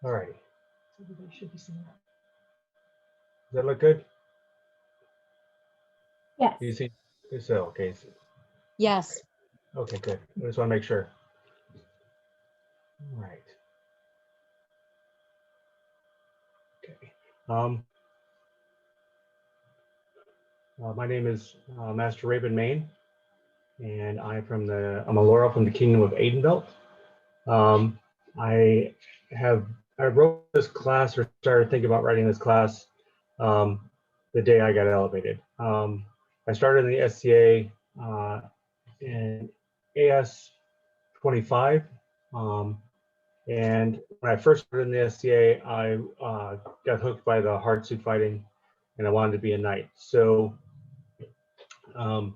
All right. Does that look good? Yes. Do you see? So, okay. Yes. Okay, good. I just want to make sure. All right. Okay. My name is Master Raven Main, and I'm a Laurel from the Kingdom of Aidenbelt. I wrote this class, or started thinking about writing this class the day I got elevated. I started in the SCA in AS 25. And when I first started in the SCA, I got hooked by the hard suit fighting, and I wanted to be a knight. So, and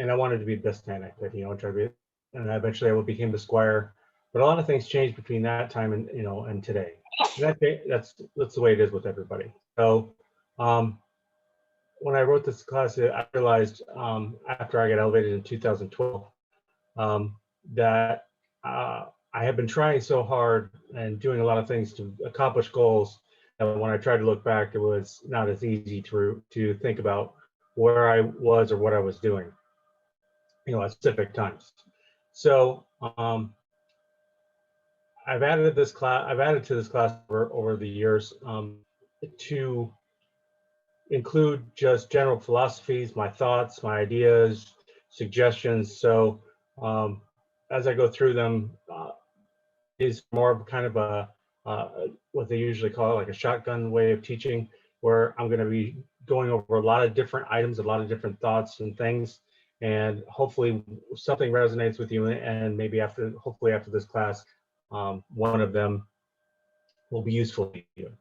I wanted to be the best knight I could, try to be. And eventually, I became the squire. But a lot of things changed between that time and and today. And that's the way it is with everybody. So, when I wrote this class, I realized after I got elevated in 2012 that I had been trying so hard and doing a lot of things to accomplish goals. And when I tried to look back, it was not as easy to think about where I was or what I was doing, at specific times. So I've added to this class over the years to include just general philosophies, my thoughts, my ideas, suggestions. So as I go through them, is more of kind of a what they usually call like a shotgun way of teaching, where I'm going to be going over a lot of different items, a lot of different thoughts and things, and hopefully something resonates with you, and maybe hopefully after this class, one of them will be useful to you.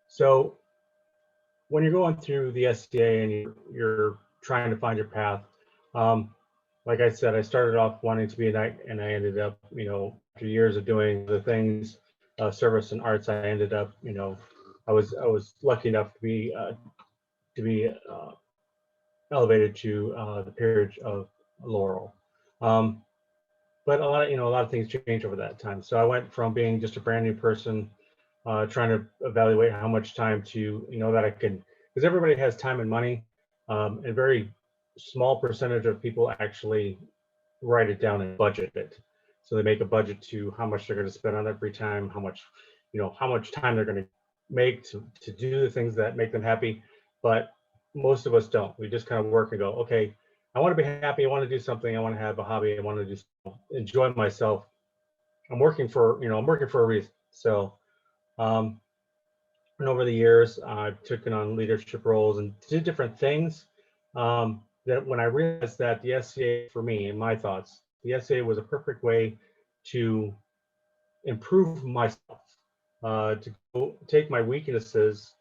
So when you're going through the SCA and you're trying to find your path, like I said, I started off wanting to be a knight, and I ended up, after years of doing the things, service and arts, I ended up, I was lucky enough to be elevated to the peerage of Laurel. But a lot of things changed over that time. So I went from being just a brand new person, trying to evaluate how much time to, that I could, because everybody has time and money, and a very small percentage of people actually write it down and budget it. So they make a budget to how much they're going to spend on every time, how much time they're going to make to do the things that make them happy. But most of us don't. We just kind of work and go, okay, I want to be happy. I want to do something. I want to have a hobby. I want to just enjoy myself. I'm working for a reason. So, and over the years, I've taken on leadership roles and did different things. That when I realized that the SCA, for me, in my thoughts, the SCA was a perfect way to improve myself, to take my weaknesses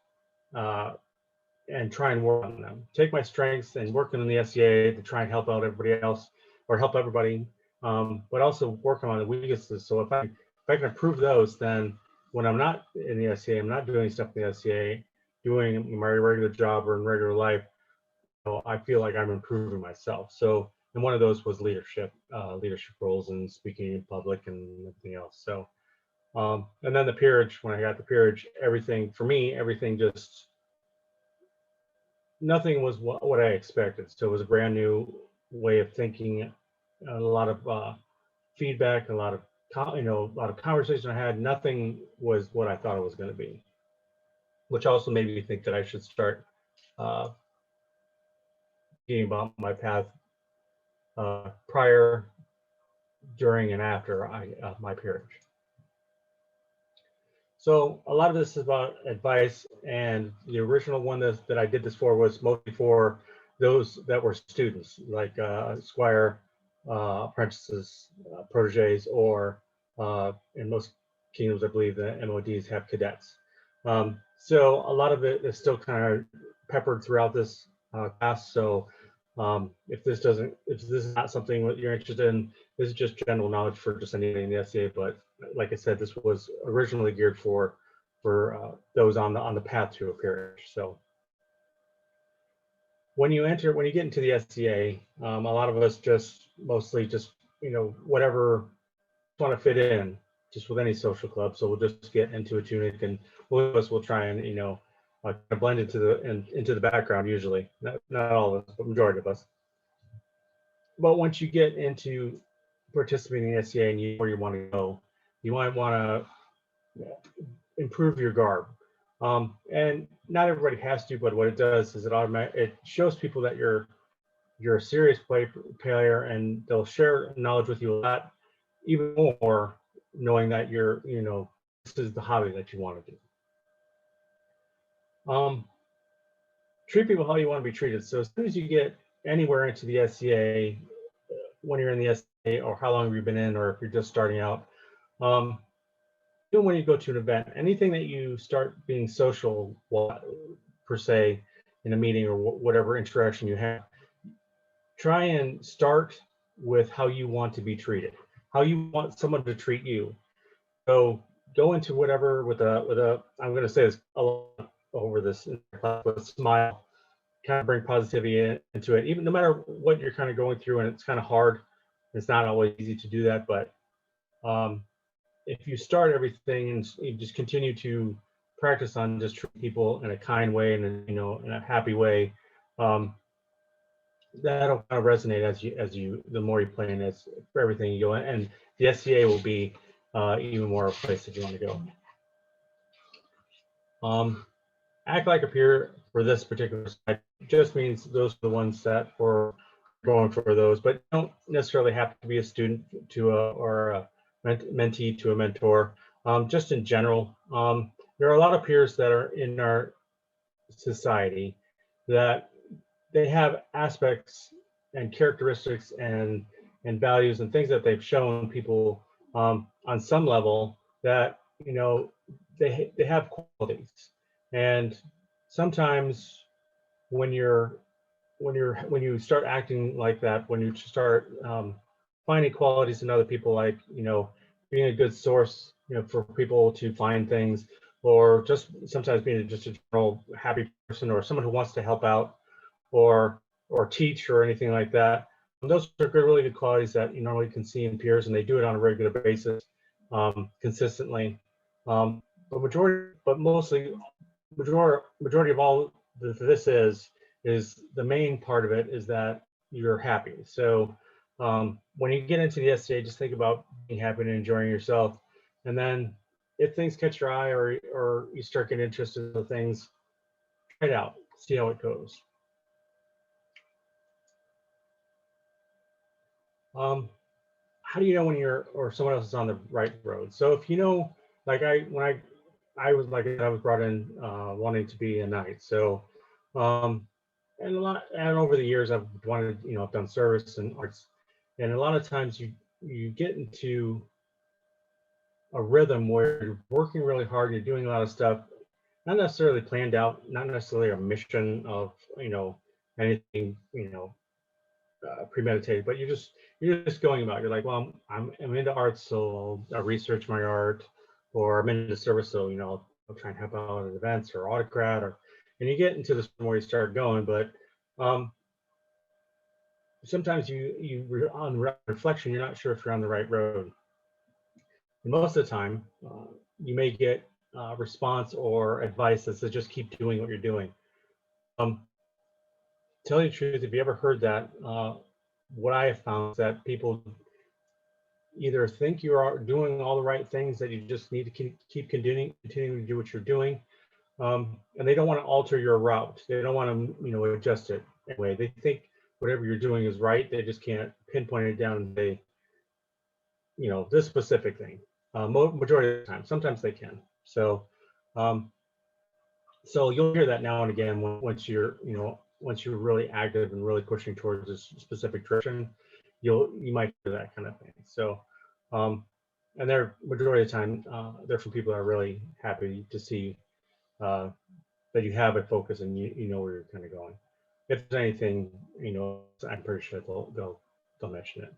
and try and work on them. Take my strengths and working in the SCA to try and help out everybody else, or help everybody, but also working on the weaknesses. So if I can improve those, then when I'm not in the SCA, I'm not doing stuff in the SCA, doing my regular job or in regular life, I feel like I'm improving myself. So, and one of those was leadership roles and speaking in public and everything else. So, and then the peerage, when I got the peerage, everything just, nothing was what I expected. So it was a brand new way of thinking, a lot of feedback, a lot of conversation I had. Nothing was what I thought it was going to be, which also made me think that I should start thinking about my path prior, during, and after my peerage. So a lot of this is about advice, and the original one that I did this for was mostly for those that were students, like squire, apprentices, proteges, or in most kingdoms, I believe the MODs have cadets. So a lot of it is still kind of peppered throughout this class. So if this is not something that you're interested in, this is just general knowledge for just anybody in the SCA. But like I said, this was originally geared for those on the path to a peerage. So when you get into the SCA, a lot of us mostly just whatever want to fit in just with any social club. So we'll just get into a tunic, and most of us will try and blend into the background. Usually, not all of us, but majority of us. But once you get into participating in the SCA and where you want to go, you might want to improve your garb. And not everybody has to, but what it does is it shows people that you're a serious player, and they'll share knowledge with you a lot, even more knowing that this is the hobby that you want to do. Treat people how you want to be treated. So as soon as you get anywhere into the SCA, when you're in the SCA, or how long have you been in, or if you're just starting out, even when you go to an event, anything that you start being social, per se, in a meeting or whatever interaction you have, try and start with how you want to be treated, how you want someone to treat you. So go into whatever with a I'm going to say this a lot over this, with a smile, kind of bring positivity into it, even no matter what you're kind of going through, and it's kind of hard. It's not always easy to do that, but if you start everything and you just continue to practice on just treating people in a kind way and in a happy way, that'll kind of resonate as you the more you play in this for everything you go in, and the SCA will be even more a place that you want to go. Act like a peer for this particular site just means those are the ones that are going for those, but you don't necessarily have to be a student or a mentee to a mentor. Just in general, there are a lot of peers that are in our society that they have aspects and characteristics and values and things that they've shown people on some level that they have qualities. And sometimes when you start acting like that, when you start finding qualities in other people, like being a good source for people to find things, or just sometimes being just a general happy person, or someone who wants to help out or teach or anything like that, those are really good qualities that you normally can see in peers, and they do it on a regular basis, consistently. But mostly majority of all this is the main part of it is that you're happy. So when you get into the SCA, just think about being happy and enjoying yourself. And then if things catch your eye, or you start getting interested in the things, try it out, see how it goes. How do you know when or someone else is on the right road? So if like when I was brought in wanting to be a knight. So and over the years I've wanted, I've done service and arts, and a lot of times you get into a rhythm where you're working really hard, you're doing a lot of stuff, not necessarily planned out, not necessarily a mission of anything premeditated, but you're just going about. You're like, well, I'm into art, so I'll research my art, or I'm into service, so I'll try and help out at events or autocrat, and you get into this where you start going. But sometimes on reflection, you're not sure if you're on the right road. And most of the time, you may get response or advice that says just keep doing what you're doing. Tell you the truth, if you ever heard that, what I have found is that people either think you are doing all the right things, that you just need to keep continuing to do what you're doing, and they don't want to alter your route. They don't want to adjust it anyway. They think whatever you're doing is right. They just can't pinpoint it down and say this specific thing. Majority of the time, sometimes they can. So so you'll hear that now and again once you're really active and really pushing towards this specific direction, you might do that kind of thing. So and they're majority of the time they're from people that are really happy to see that you have a focus and you know where you're kind of going. If there's anything, I'm pretty sure they'll mention it.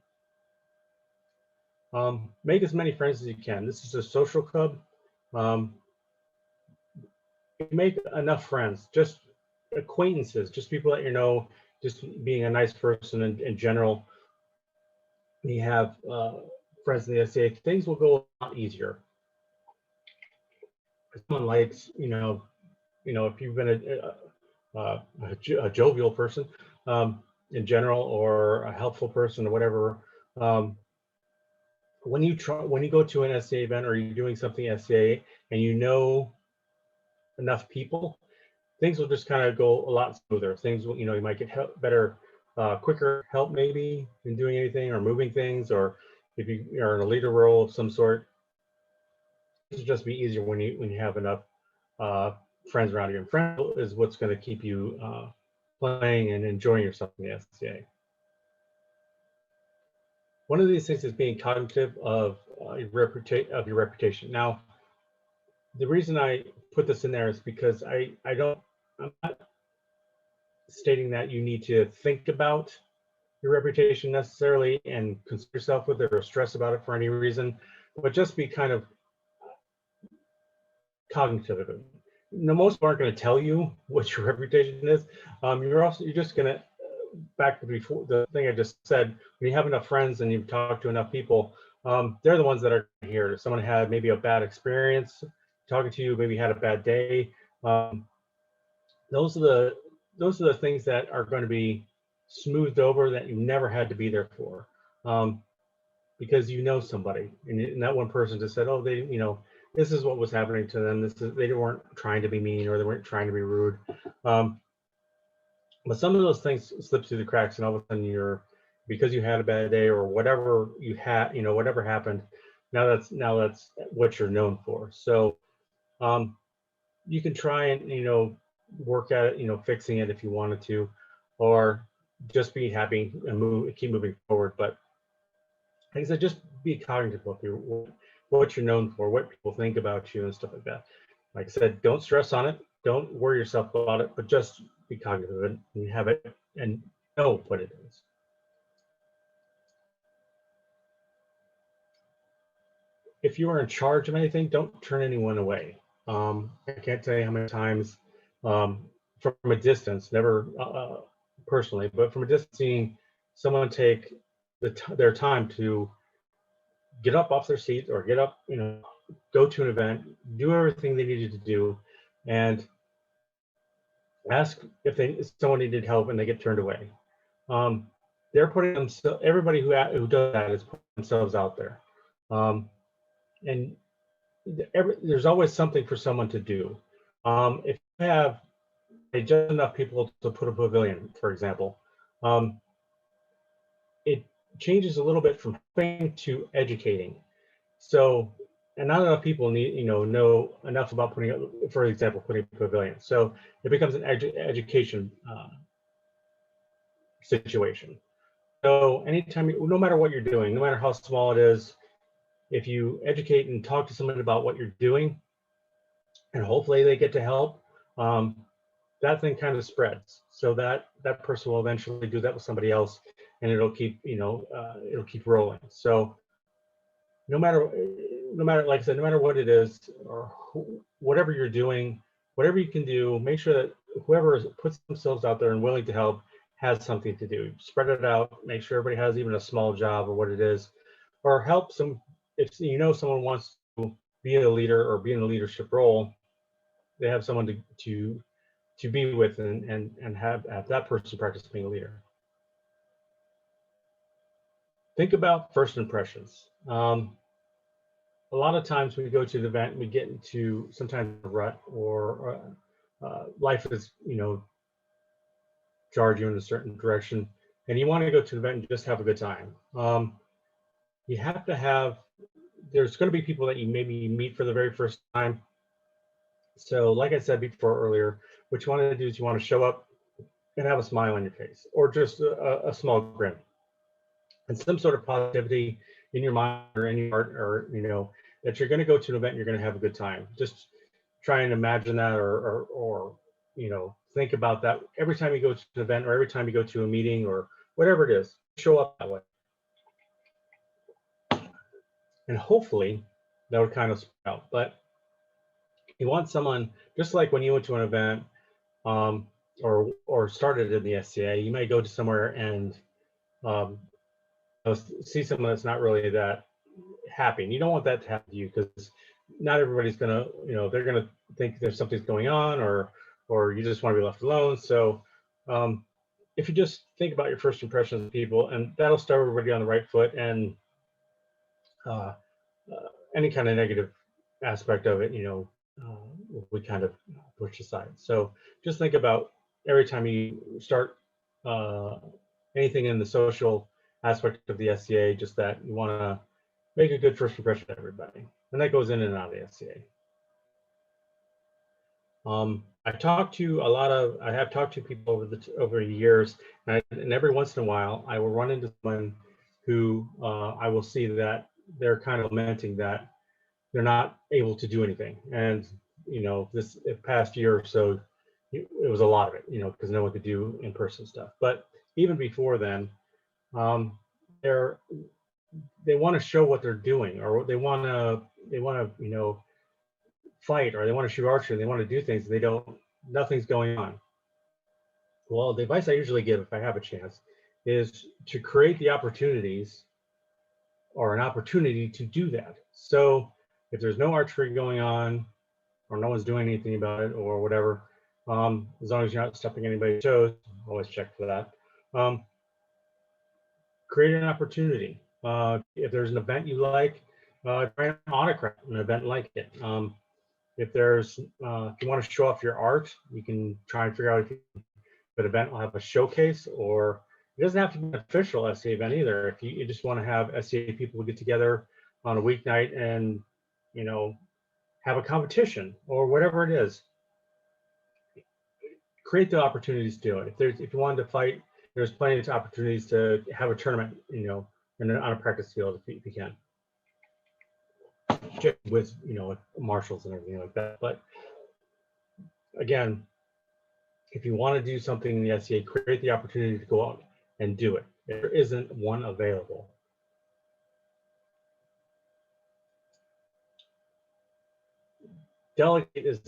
Make as many friends as you can. This is a social club. make enough friends, just acquaintances, just people that you know, just being a nice person in general. You have friends in the SCA, things will go a lot easier. If someone likes, if you've been a jovial person in general, or a helpful person, or whatever. When you go to an SCA event, or you're doing something SCA, and you know enough people, things will just kind of go a lot smoother. Things will, you might get better, quicker help maybe in doing anything or moving things, or if you are in a leader role of some sort, it'll just be easier when you have enough friends around you. And friends is what's going to keep you playing and enjoying yourself in the SCA. One of these things is being cognitive of your reputation. Now, the reason I put this in there is because I'm not stating that you need to think about your reputation necessarily and concern yourself with it or stress about it for any reason, but just be kind of cognitive of it. Most people aren't going to tell you what your reputation is. You're just going to, back to before the thing I just said, when you have enough friends and you've talked to enough people, they're the ones that are here. If someone had maybe a bad experience talking to you, maybe had a bad day, those are the things that are going to be smoothed over, that you never had to be there for, because you know somebody, and that one person just said, oh, they, this is what was happening to them. They weren't trying to be mean, or they weren't trying to be rude. But some of those things slip through the cracks, and all of a sudden because you had a bad day or whatever you had, whatever happened, now that's what you're known for. So you can try and work at it, fixing it if you wanted to, or just be happy and keep moving forward. But like I said, just be cognitive of what you're known for, what people think about you and stuff like that. Like I said, don't stress on it, don't worry yourself about it, but just be cognitive of it and have it and know what it is. If you are in charge of anything, don't turn anyone away. I can't tell you how many times from a distance, never personally, but from a distance, seeing someone take their time to get up off their seat or get up, go to an event, do everything they needed to do, and ask if someone needed help, and they get turned away. They're putting themselves. Everybody who does that is putting themselves out there, and there's always something for someone to do. If you have just enough people to put a pavilion, for example, it changes a little bit from helping to educating. So, and not enough people know enough about putting a pavilion. So it becomes an education situation. So anytime, no matter what you're doing, no matter how small it is, if you educate and talk to someone about what you're doing, and hopefully they get to help, that thing kind of spreads. So that person will eventually do that with somebody else, and it'll keep rolling. So no matter, like I said, no matter what it is, or whatever you're doing, whatever you can do, make sure that whoever puts themselves out there and willing to help has something to do. Spread it out, make sure everybody has even a small job or what it is, or help some, if someone wants to be a leader or be in a leadership role, they have someone to be with and have that person practice being a leader. Think about first impressions. A lot of times when we go to the event, we get into sometimes a rut, or life is, charge you in a certain direction, and you want to go to the event and just have a good time. You have to have, there's going to be people that you maybe meet for the very first time. So like I said before earlier, what you want to do is you want to show up and have a smile on your face, or just a small grin, and some sort of positivity in your mind or in your heart, or that you're going to go to an event and you're going to have a good time. Just try and imagine that, or think about that every time you go to an event, or every time you go to a meeting, or whatever it is. Show up that way, and hopefully that would kind of spread out. But You want someone, just like when you went to an event, um, or started in the SCA, you might go to somewhere and um, see someone that's not really that happy, and you don't want that to happen to you, because not everybody's gonna, they're gonna think there's something's going on, or you just want to be left alone. So um, if you just think about your first impressions of people, and that'll start everybody on the right foot, and uh, any kind of negative aspect of it, we kind of push aside. So just think about every time you start uh, anything in the social aspect of the SCA, just that you want to make a good first impression of everybody, and that goes in and out of the SCA. I have talked to people over the years, and every once in a while, I will run into someone who I will see that they're kind of lamenting that they're not able to do anything. And this past year or so, it was a lot of it, because no one could do in-person stuff. But even before then, um, they're they want to show what they're doing, or they want to fight, or they want to shoot archery, and they want to do things, and nothing's going on. Well, the advice I usually give, if I have a chance, is to create the opportunities, or an opportunity to do that. So if there's no archery going on, or no one's doing anything about it, or whatever, as long as you're not stepping anybody's toes, always check for that. Create an opportunity. If there's an event you like, try and autograph an event like it. If you want to show off your art, you can try and figure out if that event will have a showcase, or it doesn't have to be an official SCA event either. If you just want to have SCA people get together on a weeknight and have a competition or whatever it is, create the opportunities to do it. If you wanted to fight, there's plenty of opportunities to have a tournament, on a practice field if you can, with marshals and everything like that. But again, if you want to do something in the SCA, create the opportunity to go out and do it. There isn't one available. Delegate is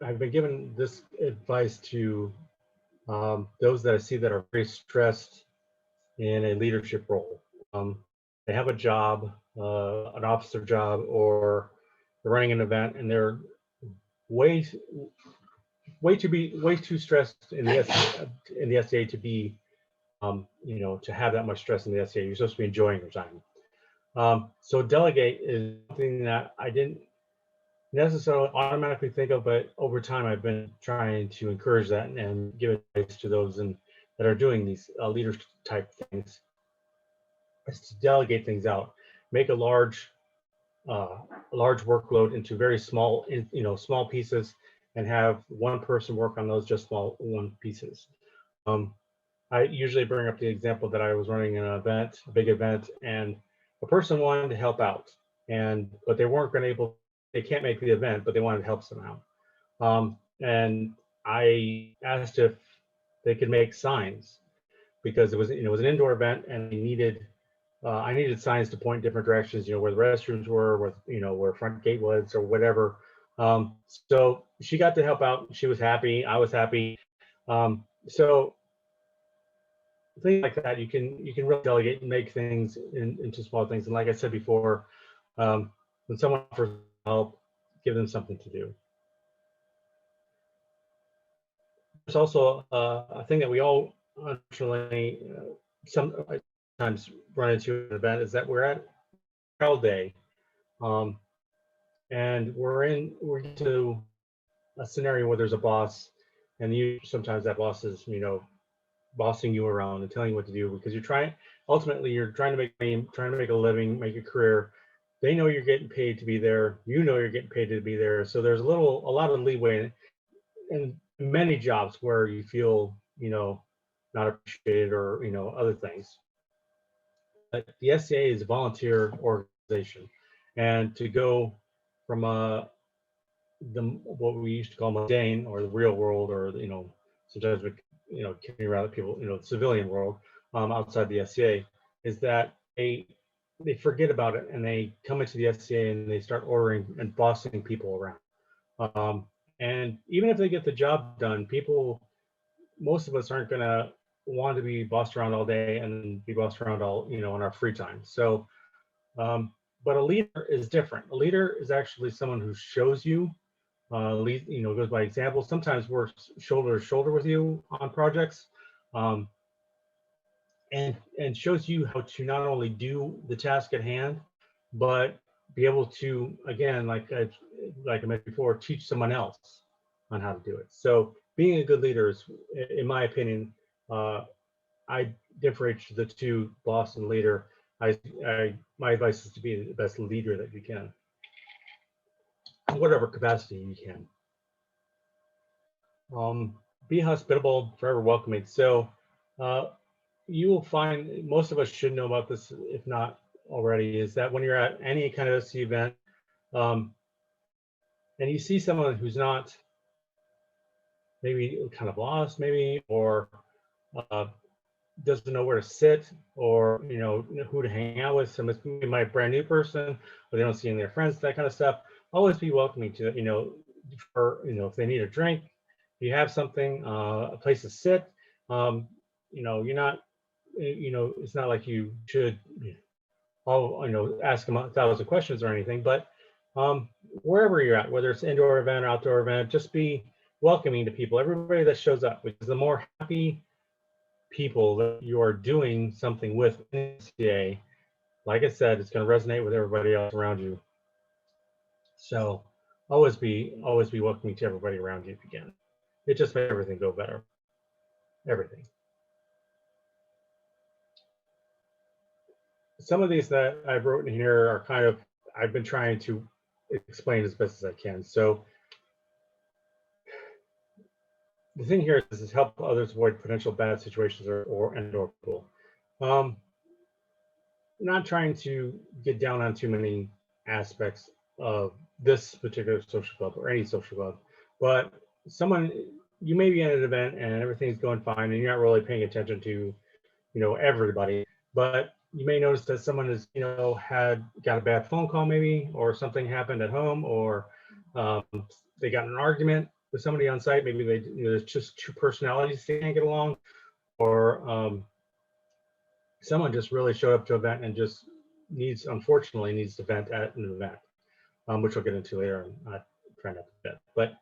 I've been given this advice to those that I see that are very stressed in a leadership role. They have a job, an officer job, or they're running an event, and they're way too stressed in the SCA to be to have that much stress in the SCA. You're supposed to be enjoying your time. So Delegate is something that I didn't necessarily automatically think of, but over time I've been trying to encourage that and give advice to those that are doing these leadership type things, is to delegate things out, make a large workload into very small, small pieces, and have one person work on those just one pieces. I usually bring up the example that I was running an event, a big event, and a person wanted to help out, but they can't make the event, but they wanted to help somehow. And I asked if they could make signs, because it was an indoor event, and I needed signs to point different directions, where the restrooms were, where front gate was, or whatever. So she got to help out. She was happy. I was happy. So things like that, you can really delegate and make things into small things. And like I said before, when someone offers help, give them something to do. There's also a thing that we all unfortunately sometimes run into an event, is that we're at trial day, and we're into a scenario where there's a boss, and sometimes that boss is bossing you around and telling you what to do, because you're trying to make money, trying to make a living, make a career. They know you're getting paid to be there. You're getting paid to be there. So there's a lot of leeway in many jobs where you feel not appreciated, or other things. But the SCA is a volunteer organization, and to go from what we used to call mundane, or the real world, or sometimes we carry around people, the civilian world, outside the SCA, is that they forget about it, and they come into the SCA and they start ordering and bossing people around. And even if they get the job done, most of us aren't going to want to be bossed around all day and be bossed around all, in our free time. So, but a leader is different. A leader is actually someone who shows you, goes by example, sometimes works shoulder to shoulder with you on projects, um, and shows you how to not only do the task at hand, but be able to, again, like I mentioned before, teach someone else on how to do it. So being a good leader is, in my opinion, I differentiate the two, boss and leader. My advice is to be the best leader that you can, whatever capacity you can. Be hospitable, forever welcoming. So you will find, most of us should know about this, if not already, is that when you're at any kind of SC event, and you see someone who's not, maybe kind of lost, maybe, or doesn't know where to sit, or who to hang out with, some might brand new person, or they don't see any of their friends, that kind of stuff, always be welcoming to, if they need a drink, if you have something, a place to sit, you're not, it's not like you should ask them 1,000 questions or anything, but wherever you're at, whether it's indoor event or outdoor event, just be welcoming to people, everybody that shows up, because the more happy people that you are doing something with in SCA, like I said, it's going to resonate with everybody else around you. So always be welcoming to everybody around you if you can. It just makes everything go better. Everything. Some of these that I've written here are kind of, I've been trying to explain as best as I can. So the thing here is help others avoid potential bad situations or people. Not trying to get down on too many aspects of this particular social club or any social club, but you may be at an event and everything's going fine and you're not really paying attention to, everybody, but you may notice that someone has, got a bad phone call maybe, or something happened at home, or they got in an argument with somebody on site. Maybe there's just two personalities they can't get along, or someone just really showed up to an event and just unfortunately needs to vent at an event, which we'll get into later. I'm not trying not to vent, but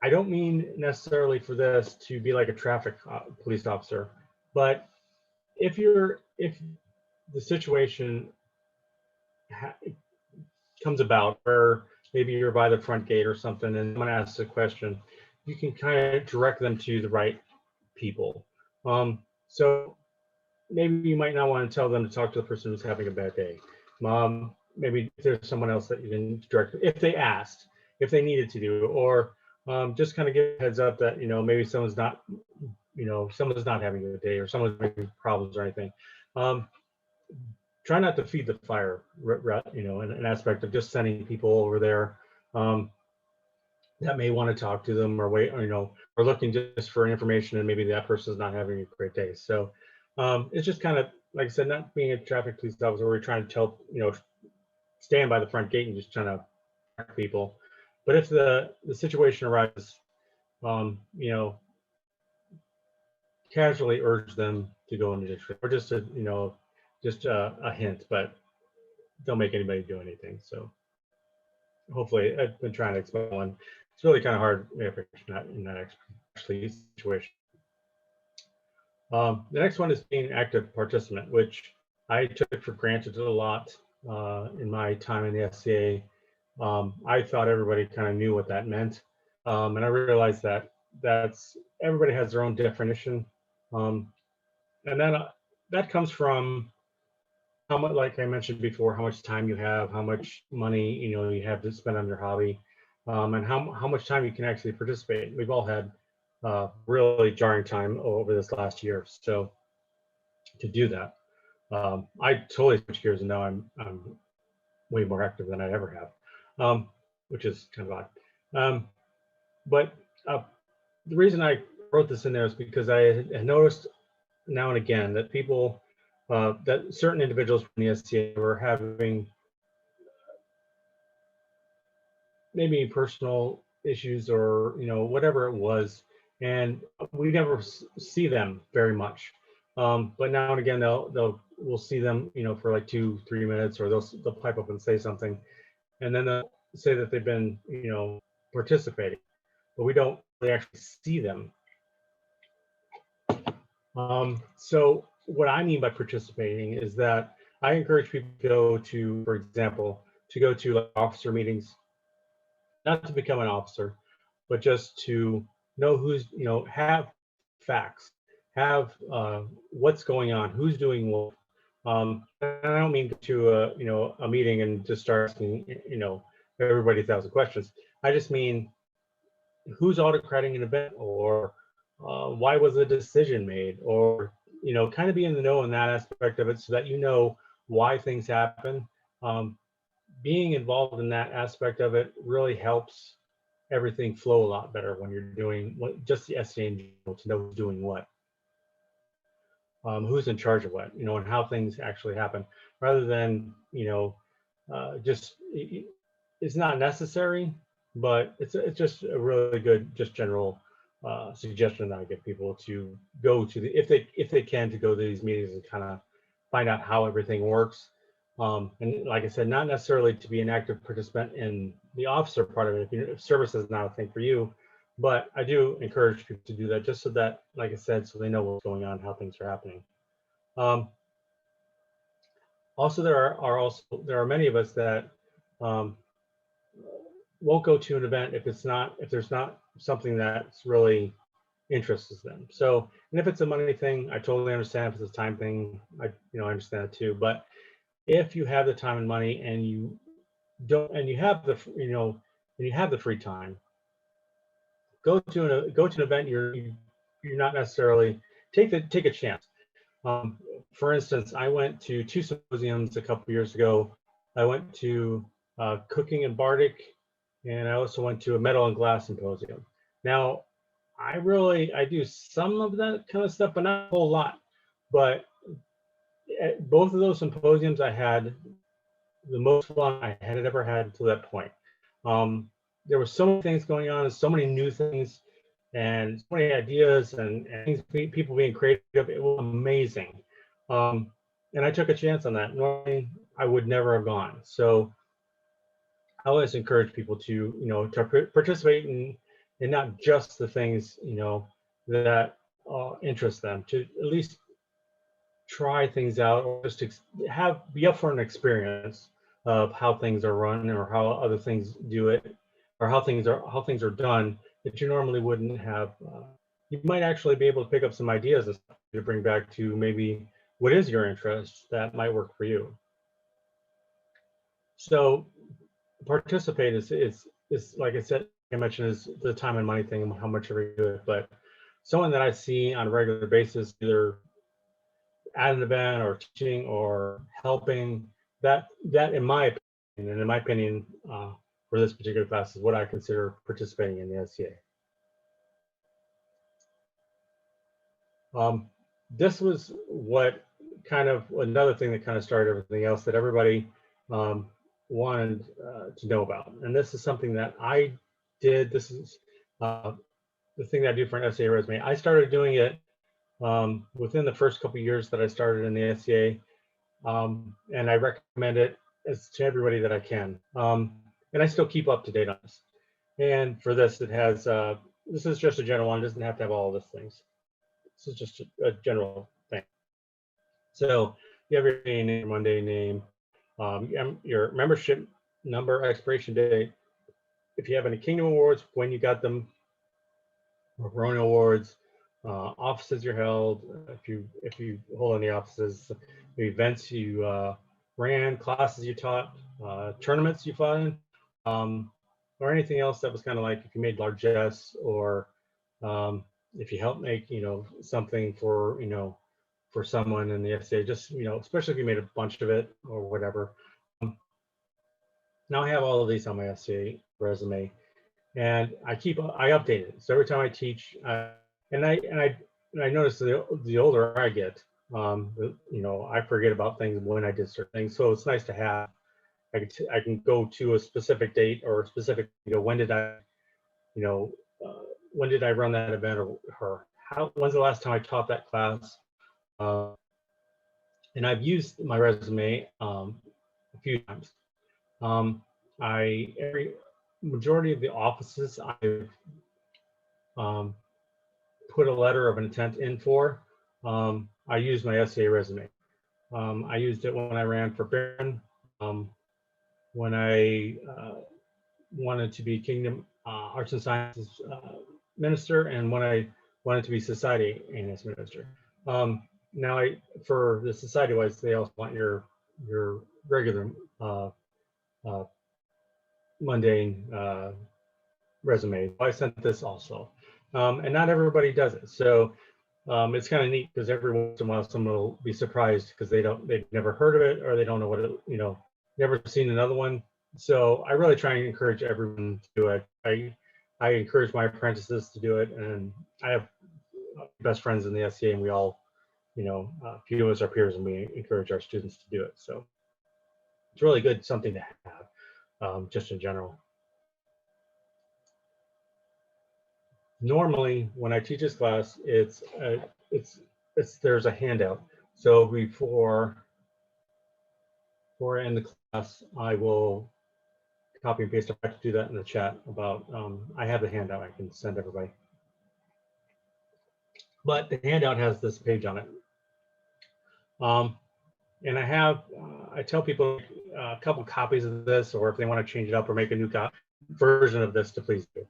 I don't mean necessarily for this to be like a traffic police officer, but if the situation comes about where maybe you're by the front gate or something and someone asks a question, you can kind of direct them to the right people. So maybe you might not want to tell them to talk to the person who's having a bad day. Maybe there's someone else that you can direct if they asked, if they needed to do, or just kind of give a heads up that maybe someone's not having a day, or someone's having problems or anything. Try not to feed the fire, an aspect of just sending people over there that may want to talk to them, or wait, or looking just for information, and maybe that person is not having a great day. So it's just kind of, like I said, not being a traffic police officer where we're trying to tell, stand by the front gate and just trying to track people. But if the situation arises, casually urge them to go in the district, or just a hint, but don't make anybody do anything. So hopefully, I've been trying to explain one. It's really kind of hard if you're not in that actually situation. The next one is being an active participant, which I took for granted a lot in my time in the SCA. I thought everybody kind of knew what that meant, and I realized that everybody has their own definition, and then that comes from how much, like I mentioned before, how much time you have, how much money you have to spend on your hobby, and how much time you can actually participate. We've all had really jarring time over this last year, so to do that, I totally switched gears, and now I'm way more active than I ever have, which is kind of odd. But the reason I wrote this in there is because I had noticed now and again that people, that certain individuals from the SCA were having maybe personal issues or whatever it was, and we never see them very much. But now and again, we'll see them for like 2-3 minutes, or they'll pipe up and say something, and then they'll say that they've been participating, but we don't really actually see them. So what I mean by participating is that I encourage people to go to, for example, to go to like officer meetings, not to become an officer, but just to know who's, have facts, have what's going on, who's doing what. And I don't mean go to a meeting and just start asking, everybody 1,000 questions. I just mean who's autocrating an event, or why was a decision made, or kind of be in the know in that aspect of it, so that why things happen. Being involved in that aspect of it really helps everything flow a lot better when you're doing just the SCA in general, to know who's doing what, who's in charge of what, and how things actually happen, rather than just it's not necessary, but it's just a really good, just general suggestion that I give people to go to if they can, to go to these meetings and kind of find out how everything works. And like I said, not necessarily to be an active participant in the officer part of it if service is not a thing for you, but I do encourage people to do that, just so that, like I said, so they know what's going on, how things are happening. Also, there are many of us that won't go to an event if there's not something that's really interests them. So, and if it's a money thing, I totally understand. If it's a time thing, I understand that too. But if you have the time and money, and you don't, and you have the free time, go to an event. You're not necessarily take a chance. For instance, I went to 2 symposiums a couple years ago. I went to cooking and Bardic, and I also went to a metal and glass symposium. Now, I do some of that kind of stuff, but not a whole lot. But at both of those symposiums, I had the most fun I had ever had until that point. There were so many things going on, and so many new things, and so many ideas, and things, people being creative. It was amazing. And I took a chance on that. Normally, I would never have gone. So I always encourage people to, to participate in not just the things, that interest them, to at least try things out, or just to be up for an experience of how things are run, or how other things do it, or how things are done that you normally wouldn't have. You might actually be able to pick up some ideas to bring back to maybe what is your interest that might work for you. So participate is like I said, I mentioned, is the time and money thing, and how much ever you do it. But someone that I see on a regular basis, either at an event or teaching or helping, that in my opinion, for this particular class, is what I consider participating in the SCA. This was what kind of another thing that kind of started everything else that everybody wanted to know about. And this is something that I did. This is the thing that I do for an SCA resume. I started doing it within the first couple of years that I started in the SCA, and I recommend it to everybody that I can. And I still keep up to date on this. And for this, it has, this is just a general one. It doesn't have to have all of these things. This is just a general thing. So you have your name, your Monday name, your membership number, expiration date. If you have any Kingdom Awards, when you got them, or Corona Awards, offices you're held, if you hold any offices, the events you ran, classes you taught, tournaments you fought in, or anything else that was kind of like if you made largesse, or if you helped make something for for someone in the SCA, just especially if you made a bunch of it or whatever. Now I have all of these on my SCA resume, and I update it. So every time I teach, and I notice the older I get, I forget about things when I did certain things. So it's nice to have I can go to a specific date or a specific, when did I, you know, when did I run that event, or when's the last time I taught that class? And I've used my resume a few times. Every majority of the offices I've put a letter of intent in for, I use my SCA resume. I used it when I ran for Baron, when I wanted to be Kingdom Arts and Sciences minister, and when I wanted to be Society A&S minister. Now, for the society-wise, they also want your regular mundane resume. I sent this also, and not everybody does it. So it's kind of neat because every once in a while someone will be surprised because they've never heard of it, or they don't know what it, never seen another one. So I really try and encourage everyone to do it. I encourage my apprentices to do it, and I have best friends in the SCA, and we all, a few of us are peers, and we encourage our students to do it. So it's really good, something to have, just in general. Normally, when I teach this class, there's a handout. So before I end the class, I will copy and paste. I have to do that in the chat about, I have the handout I can send everybody. But the handout has this page on it. And I tell people a couple copies of this, or if they want to change it up or make a new version of this, to please do.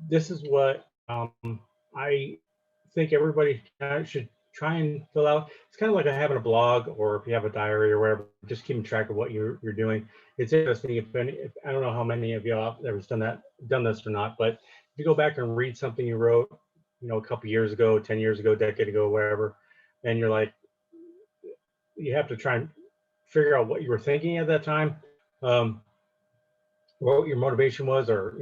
This is what I think everybody should try and fill out. It's kind of like having a blog, or if you have a diary or whatever, just keeping track of what you're doing. It's interesting. If I don't know how many of you have ever done this or not, but if you go back and read something you wrote, a couple years ago, 10 years ago, decade ago, wherever, and you're like, you have to try and figure out what you were thinking at that time, what your motivation was, or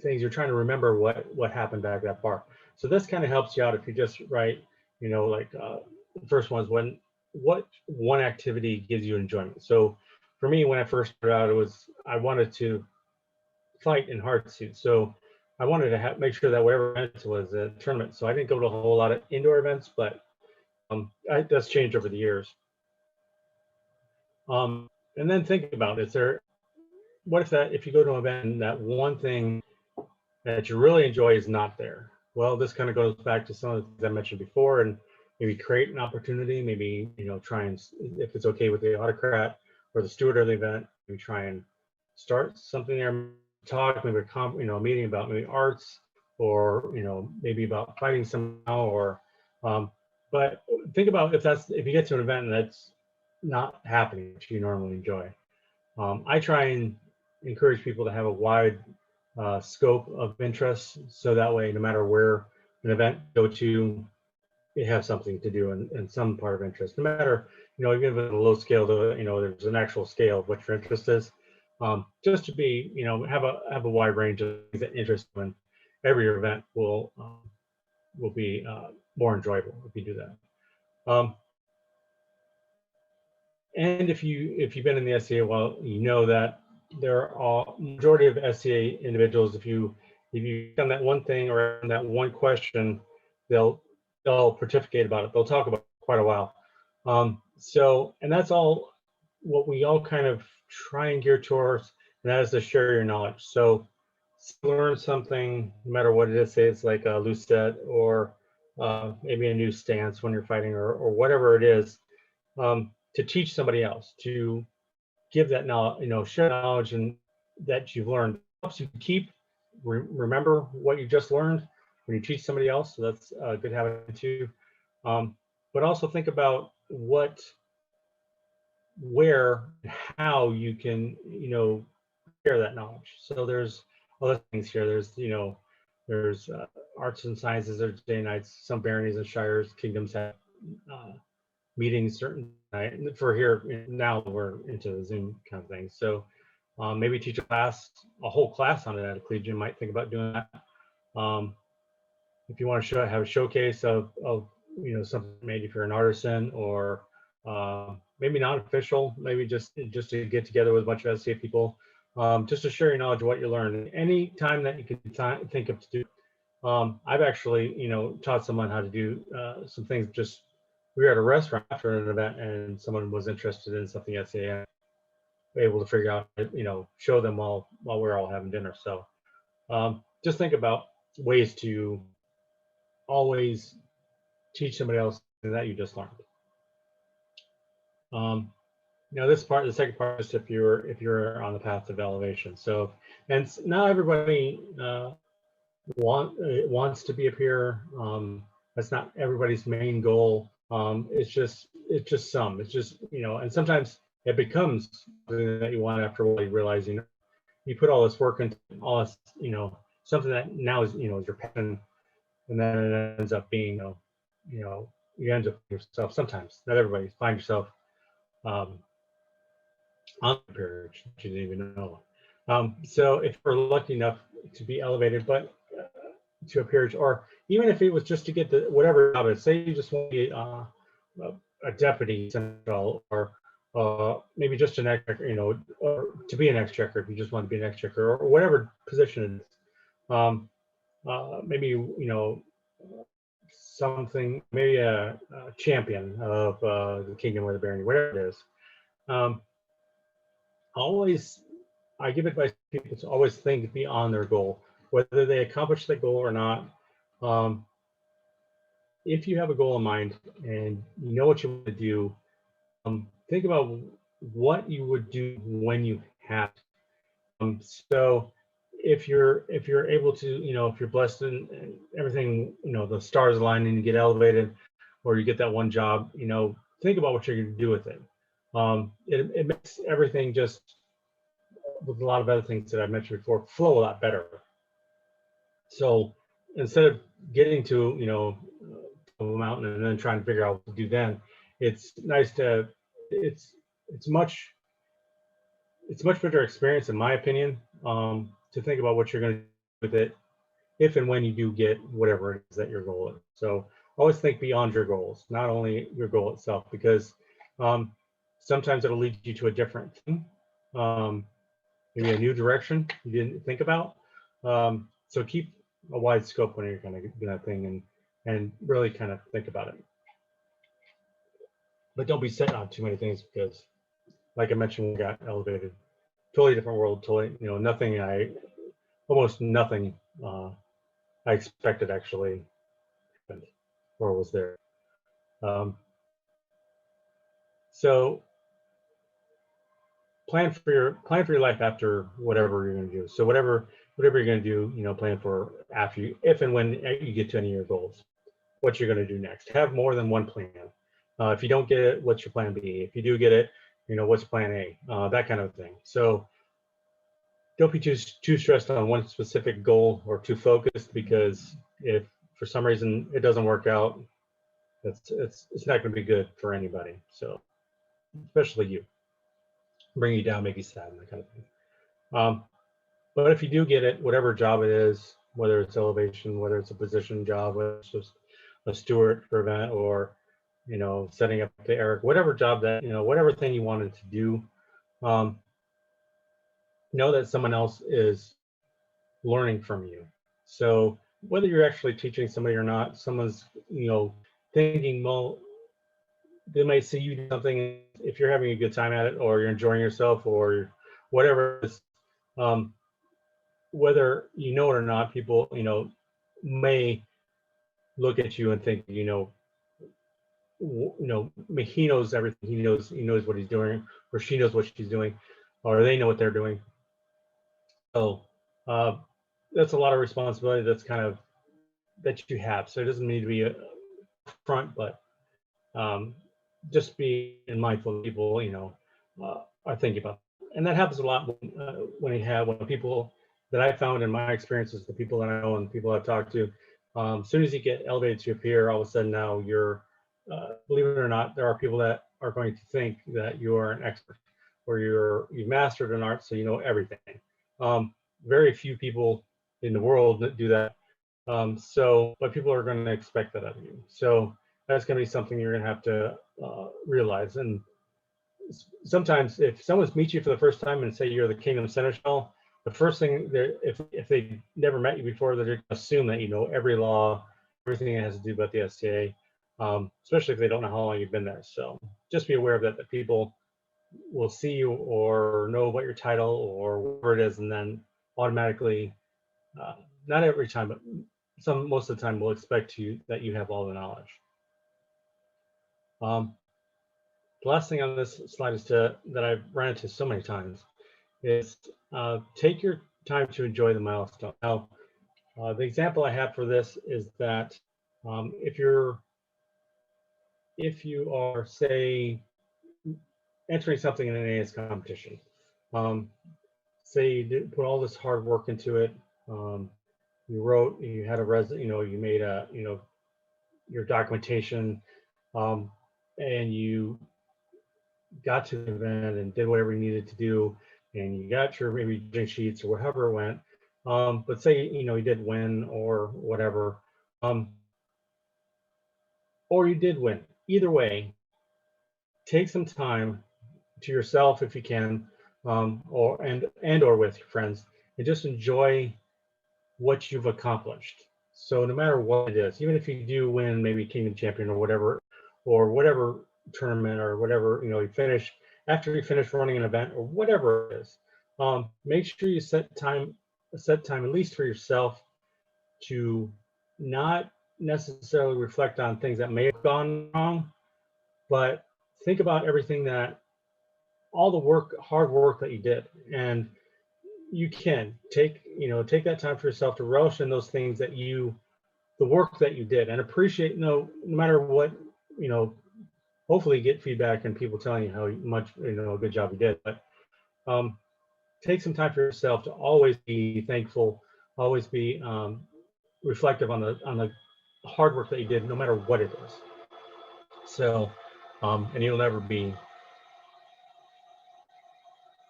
things you're trying to remember what happened back that far. So this kind of helps you out if you just write, like the first one is what one activity gives you enjoyment. So for me, when I first started out, I wanted to fight in hard suits. So I wanted to make sure that whatever event was a tournament. So I didn't go to a whole lot of indoor events, but that's changed over the years. And then think about, what if you go to an event and that one thing that you really enjoy is not there? Well, this kind of goes back to some of the things I mentioned before, and maybe create an opportunity, maybe, try and, if it's okay with the autocrat or the steward of the event, maybe try and start something there, talk, maybe a meeting about maybe arts, or, maybe about fighting somehow, or, but think about if you get to an event and that's not happening, which you normally enjoy. I try and encourage people to have a wide scope of interest, so that way, no matter where an event go to, you have something to do in some part of interest. No matter, even if it's a low scale, there's an actual scale of what your interest is. Just to be, have a wide range of things that interest you, and every event will be more enjoyable if you do that. And if you've been in the SCA a while, you know that there are majority of SCA individuals, if you've done that one thing or that one question, they'll pontificate about it. They'll talk about it quite a while. And that's all what we all kind of try and gear towards, and that is to share your knowledge. So learn something, no matter what it is. Say it's like a loose set, or maybe a new stance when you're fighting, or whatever it is. To teach somebody else, to give that knowledge, share knowledge and that you've learned. It helps you keep remember what you just learned when you teach somebody else. So that's a good habit too. But also think about where, and how you can, share that knowledge. So there's other things here. There's arts and sciences. There's day nights. Some baronies and shires, kingdoms have meetings certain night. For here now, we're into the Zoom kind of thing. So maybe teach a whole class on it at a collegiate. Might think about doing that. If you want to have a showcase of something, maybe if you're an artisan, or maybe not official, maybe just to get together with a bunch of SCA people, just to share your knowledge of what you learned. Any time that you can think of to do. I've actually, taught someone how to do some things. Just we were at a restaurant after an event, and someone was interested in something SCA, able to figure out, show them while we're all having dinner. So just think about ways to always teach somebody else that you just learned. Now this part, the second part is if you're on the path of elevation. So, and not everybody wants to be a peer. That's not everybody's main goal. It's just some. It's just, and sometimes it becomes something that you want after a while. You realize, you put all this work into all this, something that now is, is your passion, and then it ends up being, you end up yourself. Sometimes, not everybody. Find yourself on the peerage that you didn't even know. So if we're lucky enough to be elevated, but to a peerage, or even if it was just to get the whatever job it is, say you just want to be a deputy central, or maybe just an exchequer, or to be an exchequer if you just want to be an exchequer, or whatever position it is. Maybe something, maybe a champion of the kingdom or the barony, whatever it is. I give advice to people to always think beyond their goal, whether they accomplish the goal or not. If you have a goal in mind and you know what you want to do, think about what you would do when you have it. So if you're able to, if you're blessed and everything, the stars align and you get elevated, or you get that one job, think about what you're going to do with it. It makes everything, just with a lot of other things that I mentioned before, flow a lot better. So instead of getting to, a mountain and then trying to figure out what to do then, it's nice to, it's much better experience, in my opinion, to think about what you're going to do with it if and when you do get whatever it is that your goal is. So always think beyond your goals, not only your goal itself, because sometimes it'll lead you to a different thing, maybe a new direction you didn't think about. So keep a wide scope when you're going to do that thing, and really kind of think about it. But don't be set on too many things, because, like I mentioned, we got elevated. Totally different world. Totally, almost nothing I expected actually happened or was there. So plan for your life after whatever you're going to do. So whatever you're going to do, plan for after if and when you get to any of your goals, what you're going to do next. Have more than one plan. If you don't get it, what's your plan B? If you do get it, what's plan A? That kind of thing. So don't be too stressed on one specific goal or too focused, because if for some reason it doesn't work out, it's not going to be good for anybody. So especially you, bring you down, make you sad, and that kind of thing. But if you do get it, whatever job it is, whether it's elevation, whether it's a position job, whether it's just a steward for event, or setting up the Eric, whatever job that whatever thing you wanted to do, know that someone else is learning from you. So whether you're actually teaching somebody or not, someone's thinking, well, they might see you do something, if you're having a good time at it, or you're enjoying yourself, or whatever it is, whether you know it or not, people may look at you and think, he knows everything. He knows what he's doing, or she knows what she's doing, or they know what they're doing. So that's a lot of responsibility that you have. So it doesn't need to be a front, but just be mindful of people are thinking about. And that happens a lot when people that I found in my experiences, the people that I know and people I've talked to, as soon as you get elevated to a peer, all of a sudden now you're, believe it or not, there are people that are going to think that you are an expert, or you've mastered an art, so you know everything. Very few people in the world that do that. But people are going to expect that of you. So that's going to be something you're going to have to realize. And sometimes if someone meets you for the first time and say you're the king of the seneschal, the first thing if they never met you before, they're going to assume that you know every law, everything that has to do about the SCA, especially if they don't know how long you've been there. So just be aware of that people will see you or know what your title or whatever it is, and then automatically, not every time, but most of the time, will expect that you have all the knowledge. The last thing on this slide that I've run into so many times is take your time to enjoy the milestone. Now, the example I have for this is that if you are, say, entering something in an AS competition, say you put all this hard work into it, you had you made your documentation, and you got to the event and did whatever you needed to do, and you got your maybe judging sheets or whatever it went. But say you did win or whatever, or you did win. Either way, take some time to yourself if you can, or with your friends, and just enjoy what you've accomplished. So no matter what it is, even if you do win maybe Kingdom Champion or whatever tournament or whatever, you finish after you finish running an event or whatever it is, make sure you set time at least for yourself to not necessarily reflect on things that may have gone wrong, but think about everything all the hard work that you did. And you can take that time for yourself to relish in those things the work that you did, and appreciate, no matter what, hopefully get feedback and people telling you how much, a good job you did. But take some time for yourself to always be thankful, always be reflective on the hard work that you did, no matter what it is. So, and you'll never be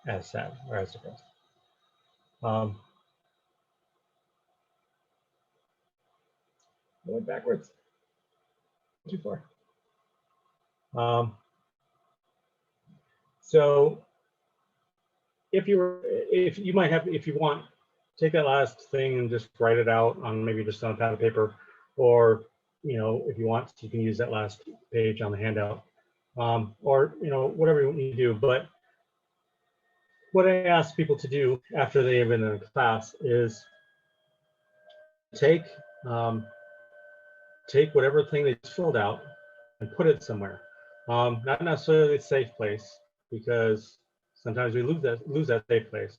as sad or as depressed. Going backwards too far. So if you want, take that last thing and just write it out on maybe just on a pad of paper, or if you want, you can use that last page on the handout, or whatever you need to do. But what I ask people to do after they have been in a class is take whatever thing they filled out and put it somewhere, not necessarily a safe place, because sometimes we lose that safe place.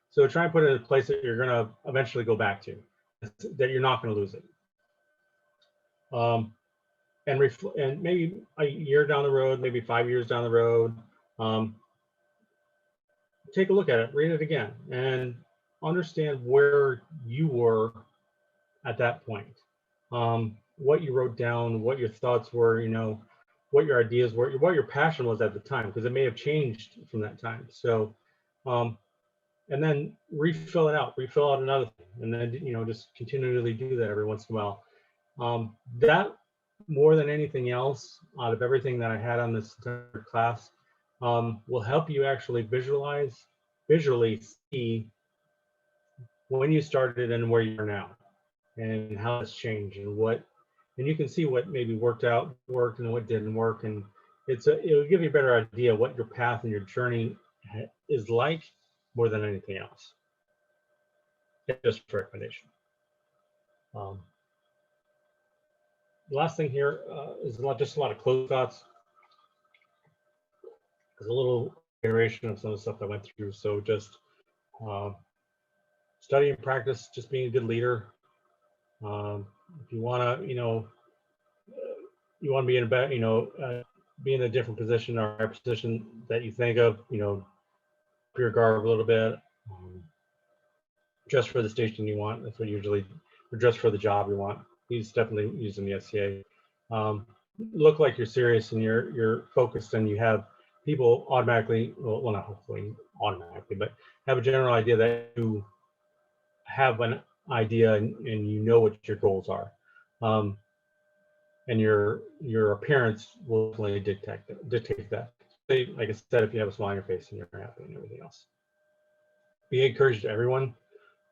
So try and put it in a place that you're going to eventually go back to, that you're not going to lose it. And maybe a year down the road, maybe 5 years down the road, take a look at it, read it again, and understand where you were at that point. What you wrote down, what your thoughts were, what your ideas were, what your passion was at the time, because it may have changed from that time. So, and then refill out another thing, and then just continually do that every once in a while. That, more than anything else, out of everything that I had on this entire class, will help you actually visually see when you started and where you are now, and how it's changed, and you can see what maybe worked and what didn't work, and it'll give you a better idea of what your path and your journey is like, more than anything else. It's just a recommendation. The last thing here is just a lot of close thoughts. There's a little iteration of some of the stuff I went through. So just study and practice, just being a good leader. If you want to, be in a better, be in a different position or a position that you think of, your garb a little bit, dress for the station you want. That's what usually, or dress for the job you want. He's definitely using the SCA. Look like you're serious and you're focused, and you have people automatically, well, not hopefully automatically, but have a general idea that you have an idea and you know what your goals are. And your appearance will definitely dictate that. like I said, if you have a smile on your face and you're happy and everything else. Be encouraged to everyone.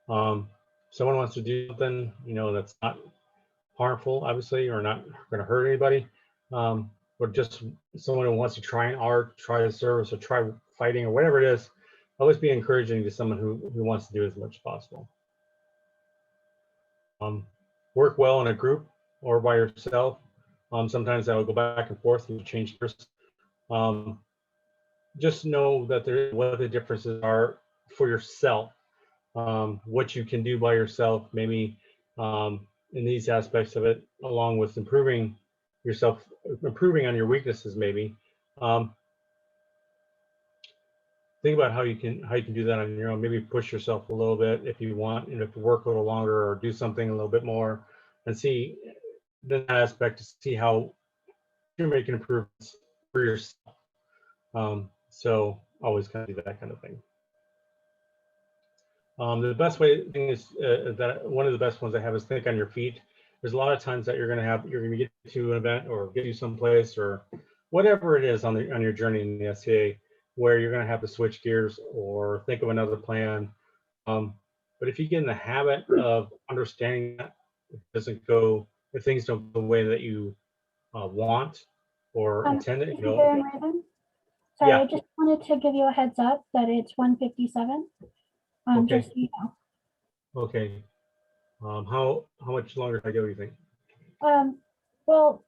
Someone wants to do something, that's not harmful, obviously, or not going to hurt anybody, or just someone who wants to try an art, try a service, or try fighting, or whatever it is, always be encouraging to someone who wants to do as much as possible. Work well in a group or by yourself. Sometimes that will go back and forth and change first. Just know that what the differences are for yourself, what you can do by yourself, maybe in these aspects of it, along with improving yourself, improving on your weaknesses, maybe. Think about how you can do that on your own. Maybe push yourself a little bit if you want, to work a little longer or do something a little bit more, and see that aspect to see how you're making improvements for yourself. So always kind of do that kind of thing. The best thing is that one of the best ones I have is think on your feet. There's a lot of times that you're going to get to an event or get you someplace or whatever it is on your journey in the SCA, where you're going to have to switch gears or think of another plan. But if you get in the habit of understanding that if things don't go the way that you want or intended, Sorry, yeah. I just wanted to give you a heads up that it's 1:57. Okay. Just so you know. Okay. How much longer do I go, you think? Well,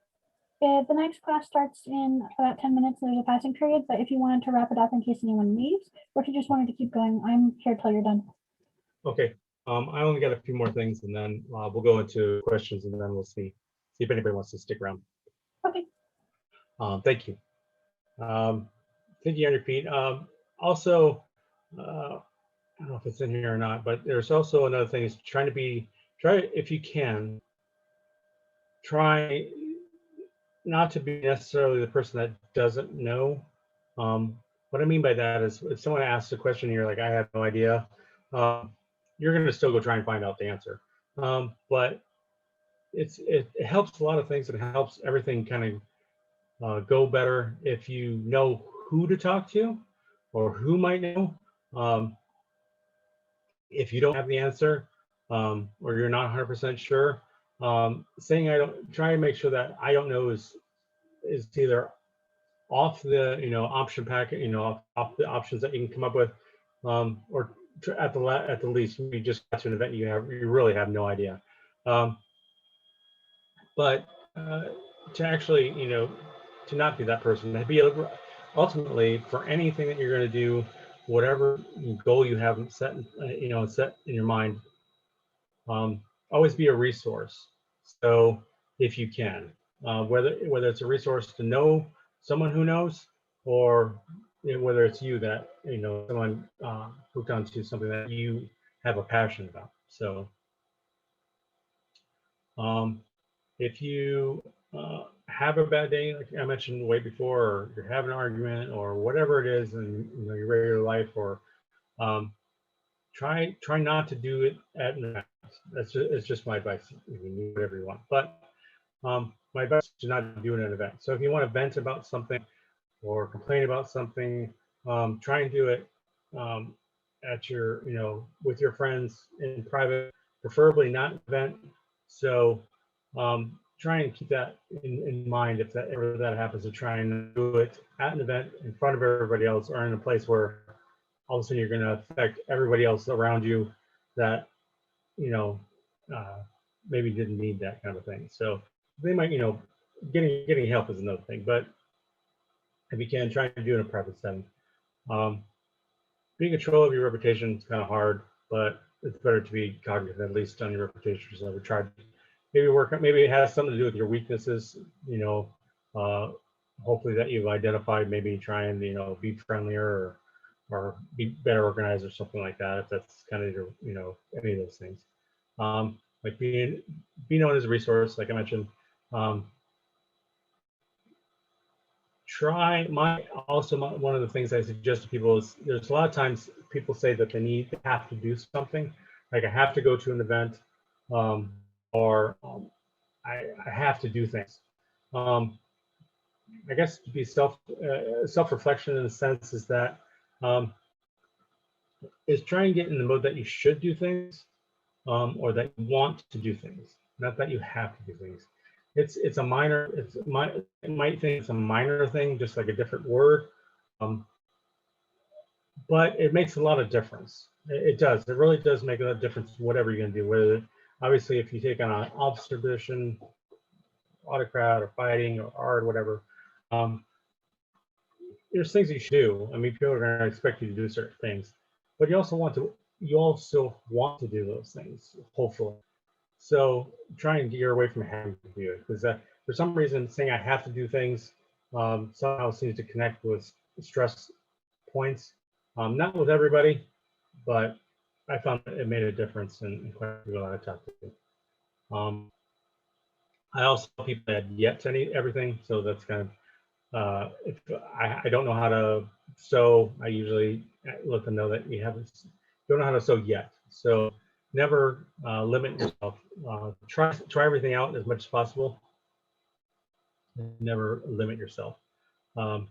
the next class starts in about 10 minutes. There's a passing period, but if you wanted to wrap it up in case anyone leaves, or if you just wanted to keep going, I'm here till you're done. Okay. I only got a few more things, and then we'll go into questions, and then we'll see if anybody wants to stick around. Okay. Thank you. Thinking on your feet. Also, I don't know if it's in here or not, but there's also another thing is try if you can, try not to be necessarily the person that doesn't know. What I mean by that is if someone asks a question and you're like, I have no idea, you're going to still go try and find out the answer. But it helps a lot of things. It helps everything kind of go better if you know who to talk to or who might know. If you don't have the answer or you're not 100% sure, saying try to make sure that I don't know is either off the option packet, off the options that you can come up with, or at the least, we just got to an event you really have no idea. But to actually to not be that person, to be ultimately for anything that you're going to do, whatever goal you have set in your mind, always be a resource. So if you can, whether it's a resource to know someone who knows, or whether it's you that someone hooked onto something that you have a passion about. So if you have a bad day, like I mentioned way before, or you're having an argument or whatever it is in your regular life, or try not to do it at an event. It's just my advice. You can do whatever you want, but my advice is to not do it at an event. So if you want to vent about something or complain about something, try and do it at your with your friends in private, preferably not an event. So try and keep that in mind if ever that happens, to try and do it at an event in front of everybody else, or in a place where all of a sudden you're going to affect everybody else around you that maybe didn't need that kind of thing. So they might getting help is another thing, but if you can, try to do it in a private setting. Being in control of your reputation is kind of hard, but it's better to be cognizant at least on your reputation. So I would try maybe it has something to do with your weaknesses, hopefully that you've identified. Maybe try and be friendlier or be better organized or something like that, if that's kind of your any of those things. Like be known as a resource, like I mentioned. One of the things I suggest to people is, there's a lot of times people say that they have to do something, like I have to go to an event, or I have to do things. I guess to be self-reflection in the sense is that is try and get in the mode that you should do things, or that you want to do things, not that you have to do things. It's a minor. It might think it's a minor thing, just like a different word, but it makes a lot of difference. It does. It really does make a difference. Whatever you're going to do, whether obviously if you take on an officer position, autocrat, or fighting, or art, whatever. There's things you should do. I mean, people are going to expect you to do certain things, but you also want to do those things, hopefully. So try and gear away from having to do it, because for some reason saying I have to do things somehow seems to connect with stress points. Not with everybody, but I found it made a difference in quite a few people I talked to. I also tell people that yet to everything, so that's kind of if I don't know how to sew, I usually let them know that you don't know how to sew yet. So never limit yourself. Try everything out as much as possible. Never limit yourself. And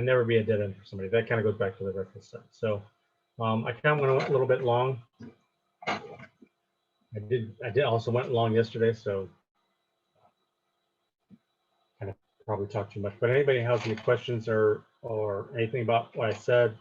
never be a dead end for somebody. That kind of goes back to the reference stuff. So I kind of went a little bit long. I did also went long yesterday, so kind of probably talked too much. But anybody has any questions or anything about what I said,